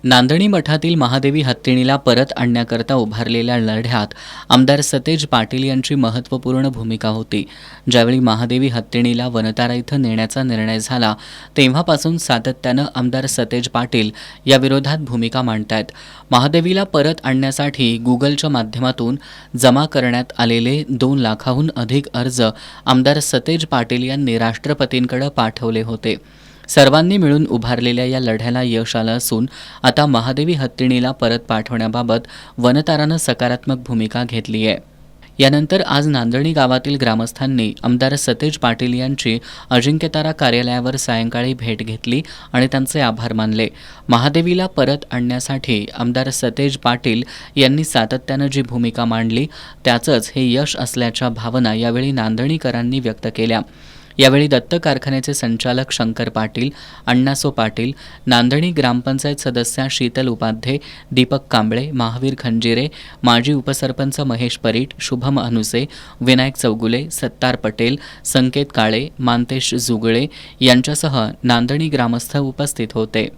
नांदणी मठातील महादेवी हत्तीणीला परत आणण्याकरता उभारलेल्या लढ्यात आमदार सतेज पाटील यांची महत्त्वपूर्ण भूमिका होती. ज्यावेळी महादेवी हत्तीणीला वनतारा इथं नेण्याचा निर्णय झाला तेव्हापासून सातत्यानं आमदार सतेज पाटील या विरोधात भूमिका मांडतायत. महादेवीला परत आणण्यासाठी गुगलच्या माध्यमातून जमा करण्यात आलेले 2 लाखाहून अधिक अर्ज आमदार सतेज पाटील यांनी राष्ट्रपतींकडे पाठवले होते. सर्वांनी मिळून उभारलेल्या या लढ्याला यश आलं असून आता महादेवी हत्तीणीला परत पाठवण्याबाबत वनतारानं सकारात्मक भूमिका घेतली आहे. यानंतर आज नांदणी गावातील ग्रामस्थांनी आमदार सतेज पाटील यांची अजिंक्यतारा कार्यालयावर सायंकाळी भेट घेतली आणि त्यांचे आभार मानले. महादेवीला परत आणण्यासाठी आमदार सतेज पाटील यांनी सातत्यानं जी भूमिका मांडली त्याचंच हे यश असल्याच्या भावना यावेळी नांदणीकरांनी व्यक्त केल्या. यावेळी दत्त कारखान्याचे संचालक शंकर पाटील, अण्णासो पाटील, नांदणी ग्रामपंचायत सदस्या शीतल उपाध्ये, दीपक कांबळे, महावीर खंजिरे, माजी उपसरपंच महेश परीट, शुभम अनुसे, विनायक चौगुले, सत्तार पटेल, संकेत काळे, मानतेश जुगळे यांच्यासह नांदणी ग्रामस्थ उपस्थित होते.